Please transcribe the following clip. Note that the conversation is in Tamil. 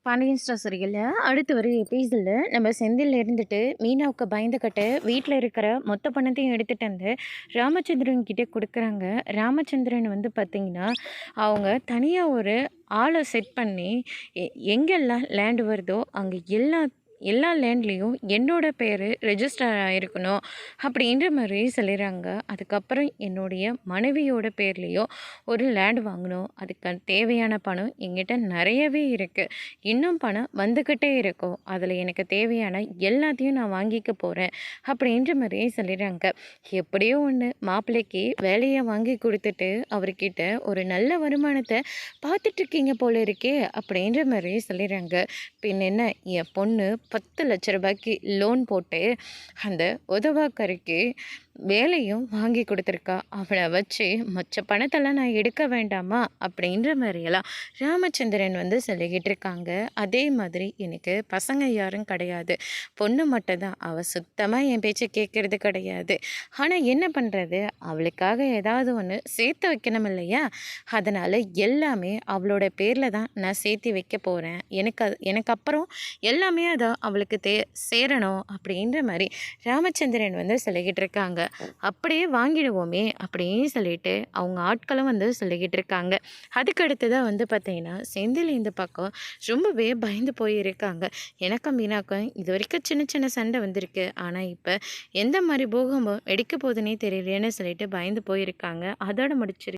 பாண்டியன் ஸ்டோர் சீரியல்ல அடுத்து வர எபிசோட்ல நம்ம செந்தில் இருந்துட்டு மீனாவுக்கு பயந்துக்கிட்டு வீட்டில் இருக்கிற மொத்த பணத்தையும் எடுத்துகிட்டு வந்து ராமச்சந்திரன் கிட்டே கொடுக்குறாங்க. ராமச்சந்திரன் வந்து பார்த்திங்கன்னா அவங்க தனியாக ஒரு ஆளை செட் பண்ணி எங்கெல்லாம் லேண்டு வருதோ அங்கே எல்லா லேண்ட்லேயும் என்னோட பேர் ரெஜிஸ்டர் ஆகிருக்கணும் அப்படின்ற மாதிரி சொல்லிடுறாங்க. அதுக்கப்புறம் என்னுடைய மனைவியோட பேர்லேயும் ஒரு லேண்ட் வாங்கணும். அதுக்கு தேவையான பணம் எங்கிட்ட நிறையவே இருக்குது. இன்னும் பணம் வந்துக்கிட்டே இருக்கும். அதில் எனக்கு தேவையான எல்லாத்தையும் நான் வாங்கிக்க போகிறேன் அப்படின்ற மாதிரியே சொல்லிடுறாங்க. எப்படியோ ஒன்று மாப்பிள்ளைக்கு வேலையை வாங்கி கொடுத்துட்டு அவர்கிட்ட ஒரு நல்ல வருமானத்தை பார்த்துட்ருக்கீங்க போல இருக்கே அப்படின்ற மாதிரியே சொல்லிடுறாங்க. பின் என்ன, என் பொண்ணு 10 லட்ச ரூபாய்க்கு லோன் போட்டு அந்த உதவாக்கரைக்கு வேலையும் வாங்கி கொடுத்துருக்கா. அவளை வச்சு மற்ற பணத்தெல்லாம் நான் எடுக்க வேண்டாமா அப்படின்ற மாதிரியெல்லாம் ராமச்சந்திரன் வந்து சொல்லிக்கிட்டு இருக்காங்க. அதே மாதிரி எனக்கு பசங்க யாரும் கிடையாது, பொண்ணு மட்டும்தான். அவள் சுத்தமாக என் பேச்சை கேட்கறது கிடையாது. ஆனால் என்ன பண்ணுறது, அவளுக்காக ஏதாவது ஒன்று சேர்த்து வைக்கணும் இல்லையா? அதனால் எல்லாமே அவளோட பேரில் தான் நான் சேர்த்து வைக்க போகிறேன். எனக்கு அப்புறம் எல்லாமே அதை அவளுக்கு சேரணும் அப்படின்ற மாதிரி ராமச்சந்திரன் வந்து சொல்லிக்கிட்டு இருக்காங்க. அப்படியே வாங்கிடுவோமே அப்படின்னு சொல்லிட்டு அவங்க ஆட்களும் வந்து சொல்லிக்கிட்டு இருக்காங்க. அதுக்கு அடுத்ததாக வந்து பார்த்தீங்கன்னா செந்தில் இந்த பக்கம் ரொம்பவே பயந்து போயிருக்காங்க. எனக்கும் மீனாக்கும் இது வரைக்கும் சின்ன சின்ன சண்டை வந்திருக்கு, ஆனால் இப்போ எந்த மாதிரி பூகம்பம் வெடிக்க போகுதுன்னே தெரியலையேன்னு சொல்லிட்டு பயந்து போயிருக்காங்க. அதோட முடிச்சிருக்கு.